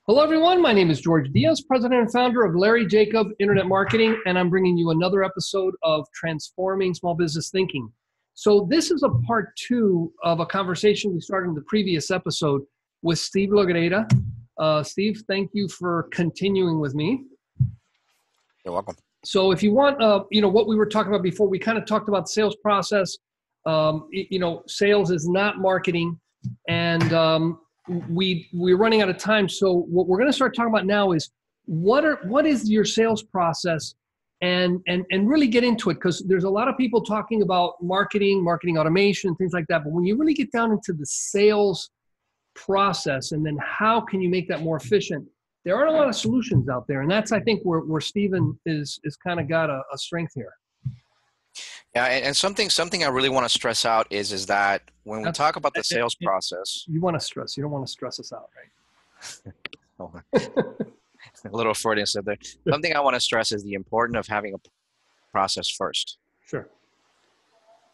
Hello, everyone. My name is George Diaz, president and founder of Larry Jacob Internet Marketing, and I'm bringing you another episode of Transforming Small Business Thinking. So this is a part two of a conversation we started in the previous episode with Steve Lagreda. Steve, thank you for continuing with me. You're welcome. So if you want, what we were talking about before, we kind of talked about the sales process. Sales is not marketing, and we're running out of time. So what we're going to start talking about now is what is your sales process, and really get into it, because there's a lot of people talking about marketing automation, things like that. But when you really get down into the sales process and then how can you make that more efficient, there aren't a lot of solutions out there. And that's, I think, where Stephen is kind of got a strength here. Yeah, and something I really want to stress out is that when we talk about the sales process, you want to stress. You don't want to stress us out, right? A little Freudian said there. Something I want to stress is the importance of having a process first. Sure.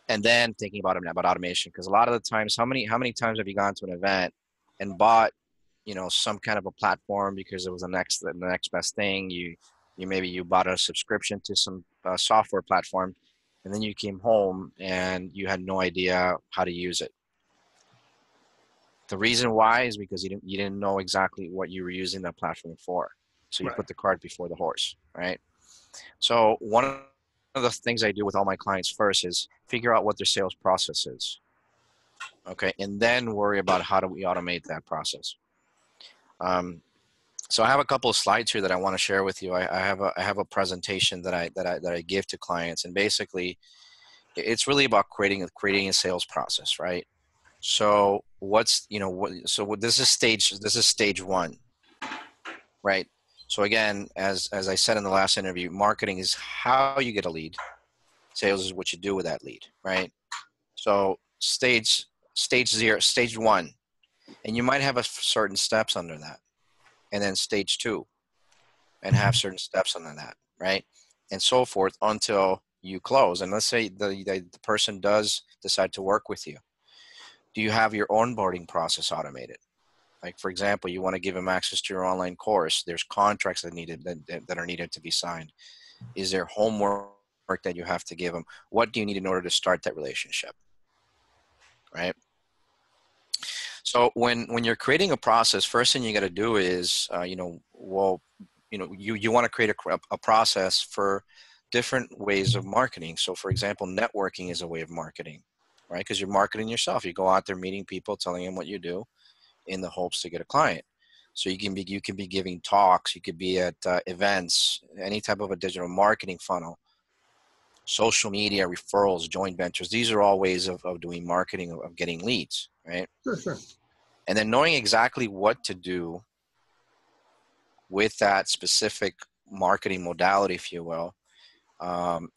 And then thinking about automation, because a lot of the times, how many times have you gone to an event and bought, some kind of a platform because it was the next best thing? Maybe you bought a subscription to some software platform, and then you came home and you had no idea how to use it. The reason why is because you didn't know exactly what you were using that platform for. So you put the cart before the horse, right? So one of the things I do with all my clients first is figure out what their sales process is. Okay, and then worry about how do we automate that process. So I have a couple of slides here that I want to share with you. I have a presentation that I give to clients, and basically, it's really about creating a sales process, right? So this is stage one, right? So again, as I said in the last interview, marketing is how you get a lead. Sales is what you do with that lead, right? So stage one, and you might have certain steps under that. And then stage two, and have certain steps under that, right? And so forth until you close. And let's say the person does decide to work with you. Do you have your onboarding process automated? Like, for example, you want to give them access to your online course. There's contracts that are needed to be signed. Is there homework that you have to give them? What do you need in order to start that relationship, right? So when you're creating a process, first thing you got to do is, you want to create a process for different ways of marketing. So for example, networking is a way of marketing, right? Because you're marketing yourself. You go out there meeting people, telling them what you do in the hopes to get a client. So you can be giving talks, you could be at events, any type of a digital marketing funnel, social media, referrals, joint ventures. These are all ways of doing marketing, of getting leads, right? Sure. And then knowing exactly what to do with that specific marketing modality, if you will,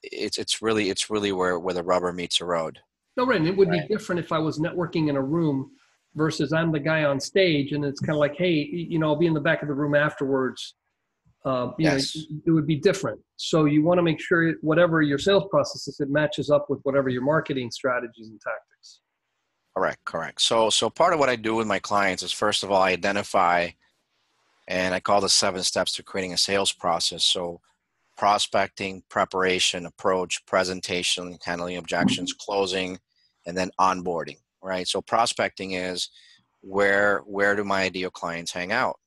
it's really where the rubber meets the road. No, right. And it would be different if I was networking in a room versus I'm the guy on stage, and it's kind of like, hey, I'll be in the back of the room afterwards. Yes. It would be different. So you want to make sure whatever your sales process is, it matches up with whatever your marketing strategies and tactics. Correct. So part of what I do with my clients is, first of all, I identify, and I call the 7 steps to creating a sales process. So prospecting, preparation, approach, presentation, handling objections, closing, and then onboarding, right? So prospecting is where do my ideal clients hang out?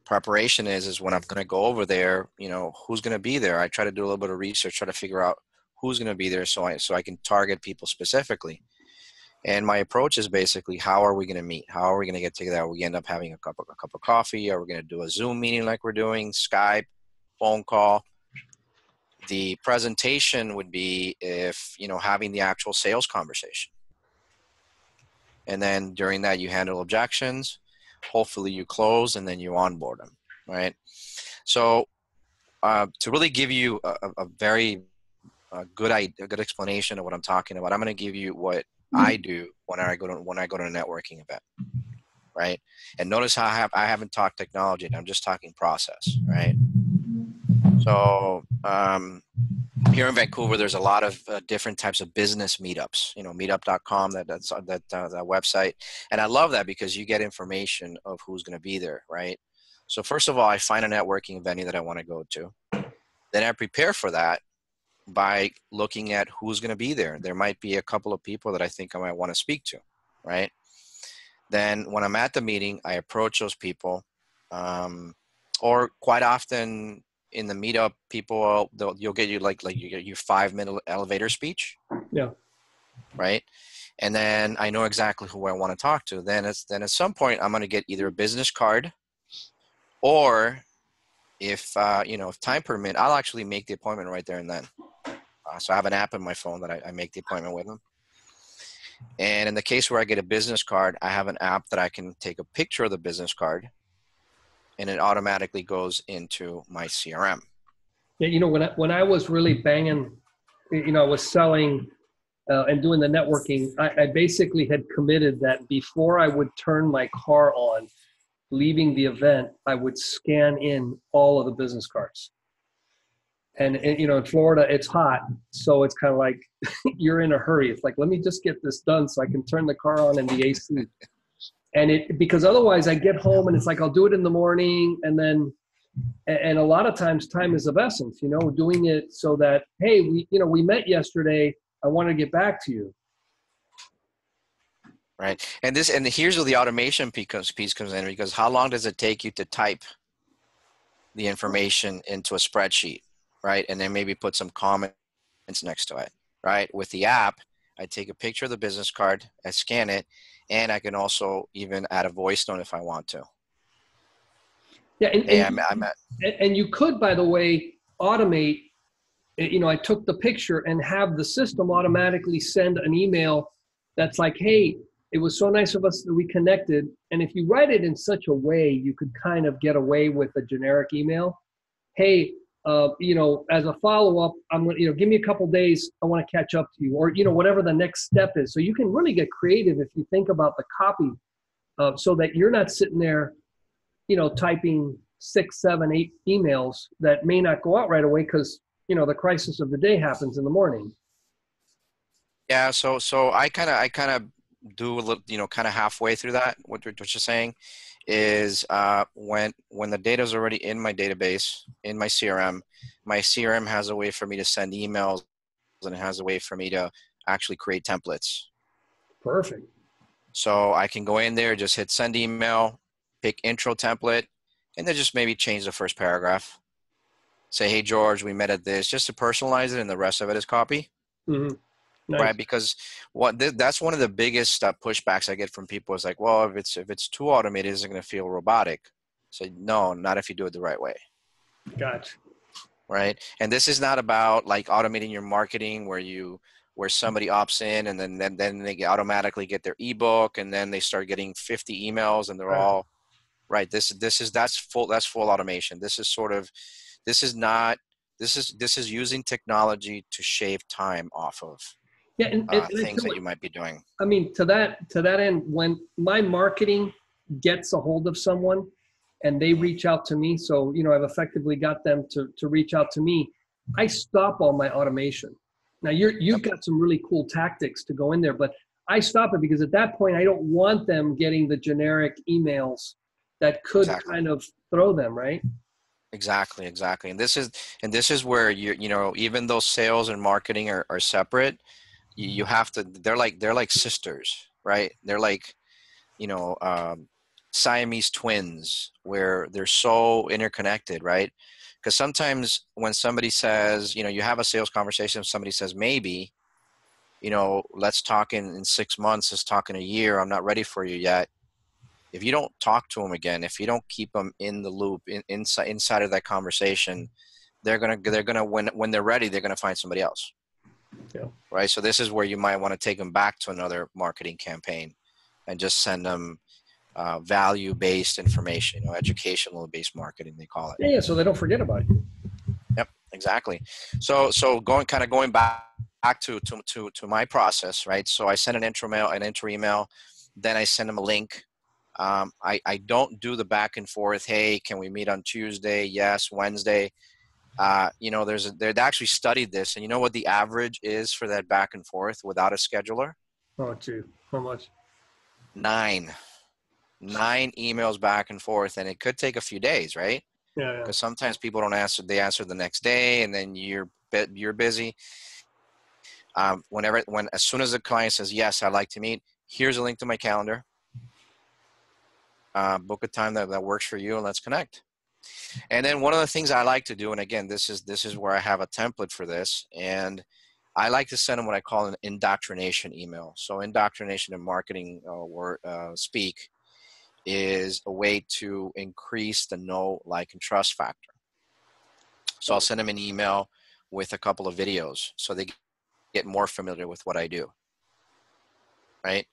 Preparation is when I'm going to go over there, who's going to be there. I try to do a little bit of research, try to figure out who's going to be there so I can target people specifically. And my approach is basically, how are we going to meet? How are we going to get together? Are we end up having a cup of coffee? Are we going to do a Zoom meeting like we're doing, Skype, phone call? The presentation would be having the actual sales conversation. And then during that, you handle objections. Hopefully you close, and then you onboard them, right? So to really give you a very good explanation of what I'm talking about, I'm going to give you what I do when I go to a networking event, right? And notice how I haven't talked technology. I'm just talking process, right? So here in Vancouver, there's a lot of different types of business meetups, meetup.com, that website. And I love that because you get information of who's going to be there, right? So first of all, I find a networking venue that I want to go to. Then I prepare for that by looking at who's going to be there. There might be a couple of people that I think I might want to speak to, right? Then when I'm at the meeting, I approach those people. Or quite often in the meetup, people, you'll get you you get your 5-minute elevator speech. Yeah. Right. And then I know exactly who I want to talk to. Then at some point I'm going to get either a business card, or if time permit, I'll actually make the appointment right there and then. So I have an app on my phone that I make the appointment with them. And in the case where I get a business card, I have an app that I can take a picture of the business card, and it automatically goes into my CRM. Yeah, when I was really banging, I was selling and doing the networking, I basically had committed that before I would turn my car on, leaving the event, I would scan in all of the business cards. And in Florida, it's hot, so it's kind of like you're in a hurry. It's like, let me just get this done so I can turn the car on and the AC. And because otherwise I get home and it's like, I'll do it in the morning. And a lot of times time is of essence, doing it so that, hey, we met yesterday. I want to get back to you. Right. And here's where the automation piece comes in, because how long does it take you to type the information into a spreadsheet, right? And then maybe put some comments next to it, right? With the app, I take a picture of the business card, I scan it, and I can also even add a voice note if I want to. Yeah, and you could, by the way, automate. I took the picture and have the system automatically send an email that's like, hey, it was so nice of us that we connected. And if you write it in such a way, you could kind of get away with a generic email. Hey, as a follow-up, I'm going to, give me a couple days. I want to catch up to you, or, whatever the next step is. So you can really get creative if you think about the copy so that you're not sitting there, typing 6, 7, 8 emails that may not go out right away because, the crisis of the day happens in the morning. Yeah. So I kind of do a little, kind of halfway through that. What you're saying is when the data is already in my database, in my CRM has a way for me to send emails, and it has a way for me to actually create templates. Perfect. So I can go in there, just hit send email, pick intro template, and then just maybe change the first paragraph. Say, hey, George, we met at this, just to personalize it, and the rest of it is copy. Mm-hmm. Nice. Right? Because that's one of the biggest pushbacks I get from people is like, well, if it's too automated, it's going to feel robotic. So no, not if you do it the right way. Gotcha. Right? And this is not about like automating your marketing where somebody opts in and then they automatically get their ebook, and then they start getting 50 emails and they're right. all right. That's full automation. This is using technology to shave time off of things that you might be doing. I mean, to that end, when my marketing gets a hold of someone and they reach out to me, so I've effectively got them to reach out to me, I stop all my automation. Now you've got some really cool tactics to go in there, but I stop it because at that point I don't want them getting the generic emails that could kind of throw them, right? Exactly. And this is where even though sales and marketing are separate, you have to, they're like sisters, right? They're like, Siamese twins, where they're so interconnected, right? Because sometimes when somebody says, you have a sales conversation, somebody says, maybe, let's talk in 6 months, let's talk in a year, I'm not ready for you yet. If you don't talk to them again, if you don't keep them in the loop, inside of that conversation, they're gonna when they're ready, they're gonna find somebody else. Yeah. Right. So this is where you might want to take them back to another marketing campaign, and just send them value-based information, educational-based marketing, they call it. Yeah. So they don't forget about you. Yep. Exactly. So going back to my process, right? So I send an intro email, then I send them a link. I don't do the back and forth. Hey, can we meet on Tuesday? Yes. Wednesday. You know, they actually studied this, and you know what the average is for that back and forth without a scheduler? Oh, gee, how much? 9. 9 emails back and forth, and it could take a few days, right? Yeah, yeah. Because sometimes people don't answer; they answer the next day, and then you're busy. As soon as the client says yes, I'd like to meet. Here's a link to my calendar. Book a time that works for you, and let's connect. And then one of the things I like to do, and again, this is where I have a template for this, and I like to send them what I call an indoctrination email. So indoctrination in marketing speak is a way to increase the know, like, and trust factor. So I'll send them an email with a couple of videos so they get more familiar with what I do, right?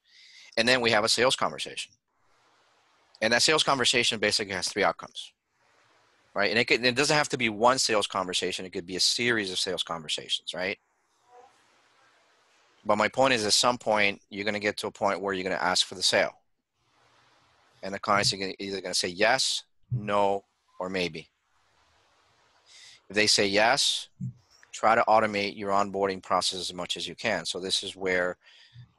And then we have a sales conversation. And that sales conversation basically has 3 outcomes, right? And it doesn't have to be one sales conversation. It could be a series of sales conversations, right? But my point is, at some point, you're going to get to a point where you're going to ask for the sale. And the client's either going to say yes, no, or maybe. If they say yes, try to automate your onboarding process as much as you can. So this is where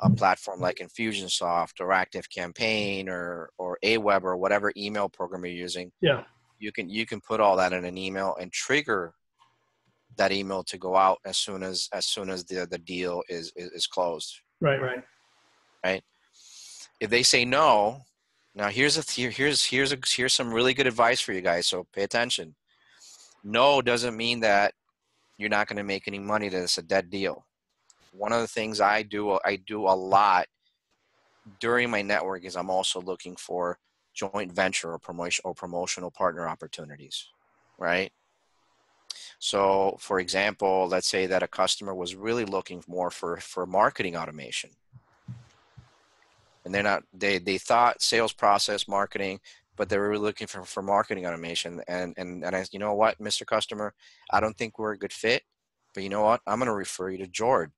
a platform like Infusionsoft or ActiveCampaign or Aweber or whatever email program you're using, Yeah. you can put all that in an email and trigger that email to go out as soon as the deal is closed. Right. Right. If they say no, now here's some really good advice for you guys. So pay attention. No doesn't mean that you're not going to make any money, that it's a dead deal. One of the things I do a lot during my network is I'm also looking for joint venture or promotional partner opportunities, right? So for example, let's say that a customer was really looking more for marketing automation. And they thought sales process marketing, but they were really looking for marketing automation. And I, you know what, Mr. Customer, I don't think we're a good fit, but you know what? I'm going to refer you to George.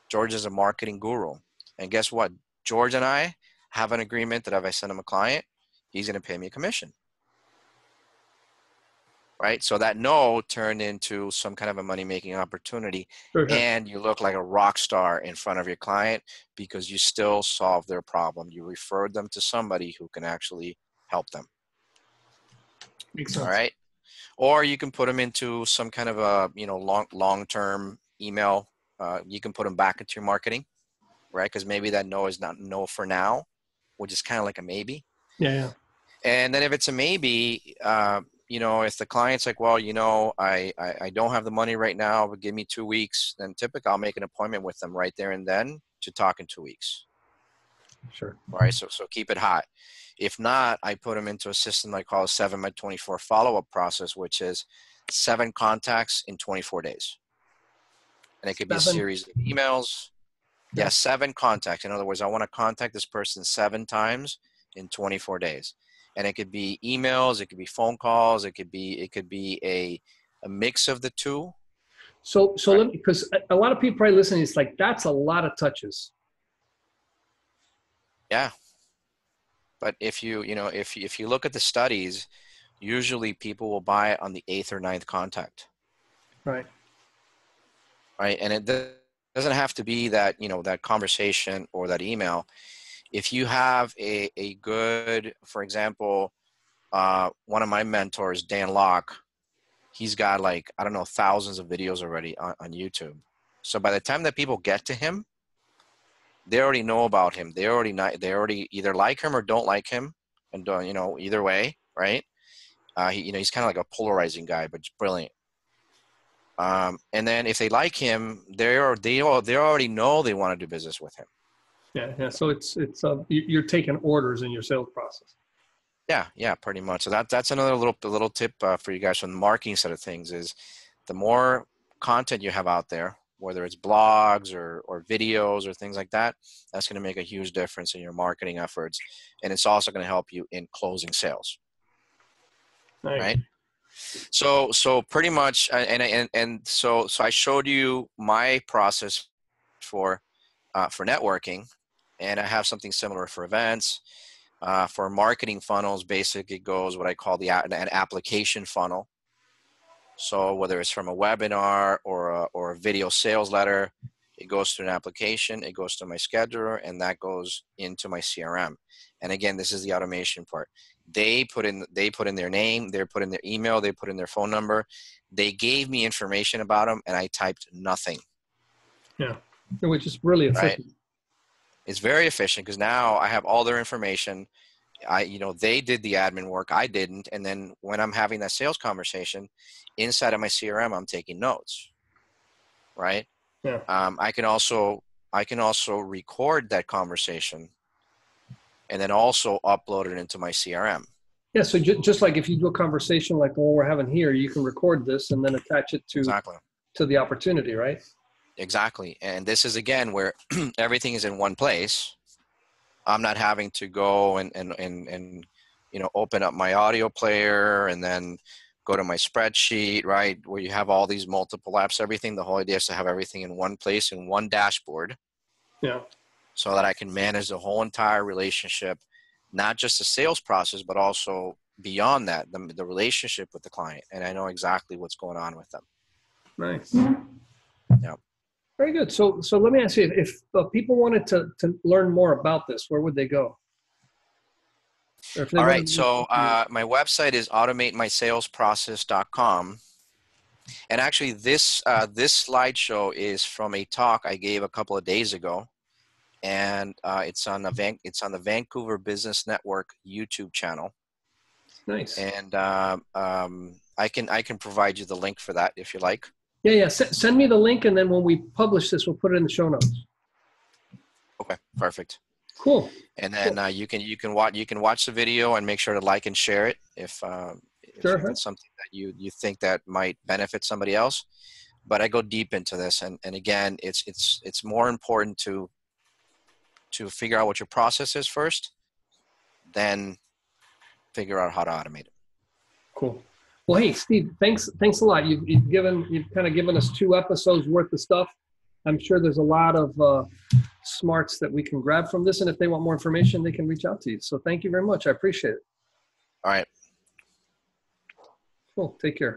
George is a marketing guru. And guess what? George and I have an agreement that if I send him a client, he's going to pay me a commission. Right? So that no turned into some kind of a money-making opportunity. Sure. And you look like a rock star in front of your client because you still solved their problem. You referred them to somebody who can actually help them. Makes sense. All right? Or you can put them into some kind of a, long-term email. You can put them back into your marketing, right? Because maybe that no is not no for now, which is kind of like a maybe. Yeah. And then if it's a maybe, if the client's like, well, I don't have the money right now, but give me 2 weeks, then typically I'll make an appointment with them right there and then to talk in 2 weeks. Sure. All right. So keep it hot. If not, I put them into a system I call a 7x24 follow-up process, which is 7 contacts in 24 days. And it could be a series of emails. Yeah, 7 contacts. In other words, I want to contact this person 7 times in 24 days. And it could be emails, it could be phone calls, it could be a mix of the two. So right. Because a lot of people probably listening, it's like, that's a lot of touches. Yeah. But if you look at the studies, usually people will buy it on the 8th or 9th contact. Right. Right. And it doesn't have to be that, that conversation or that email. If you have a good, for example, one of my mentors, Dan Locke, he's got thousands of videos already on YouTube. So by the time that people get to him, they already know about him. They already either like him or don't like him, and either way, right? He's kind of like a polarizing guy, but brilliant. And then if they like him, they already know they want to do business with him. Yeah. So it's you're taking orders in your sales process. Yeah, pretty much. So that's another little tip for you guys from the marketing side of things is the more content you have out there, whether it's blogs or videos or things like that, that's going to make a huge difference in your marketing efforts, and it's also going to help you in closing sales. Nice. Right. So pretty much, so I showed you my process for networking, and I have something similar for events. For marketing funnels, basically it goes what I call an application funnel. So whether it's from a webinar or a video sales letter, it goes to an application, it goes to my scheduler, and that goes into my CRM. And again, this is the automation part. They put in their name, they put in their email, they put in their phone number. They gave me information about them, and I typed nothing. Yeah, which is really efficient. Right? It's very efficient because now I have all their information. They did the admin work, I didn't. And then when I'm having that sales conversation inside of my CRM, I'm taking notes, right? Yeah. I can also record that conversation and then also upload it into my CRM. Yeah. So just like if you do a conversation like the one we're having here, you can record this and then attach it to the opportunity, right? Exactly. And this is again where everything is in one place. I'm not having to go and open up my audio player and then go to my spreadsheet, right? Where you have all these multiple apps, everything. The whole idea is to have everything in one place, in one dashboard. Yeah. So that I can manage the whole entire relationship, not just the sales process, but also beyond that, the relationship with the client. And I know exactly what's going on with them. Nice. Yeah. Very good. So let me ask you, if people wanted to learn more about this, where would they go? All right. So my website is automatemysalesprocess.com. And actually this slideshow is from a talk I gave a couple of days ago. And it's on the Vancouver Business Network YouTube channel. Nice. And I can provide you the link for that if you like. Yeah. Send me the link, and then when we publish this, we'll put it in the show notes. Okay, perfect. Cool. And then you can watch the video and make sure to like and share it if it's something that you think that might benefit somebody else. But I go deep into this, and again, it's more important to figure out what your process is first, then figure out how to automate it. Cool. Well, hey, Steve, thanks a lot. You've kind of given us 2 episodes worth of stuff. I'm sure there's a lot of smarts that we can grab from this. And if they want more information, they can reach out to you. So thank you very much. I appreciate it. All right. Cool. Take care.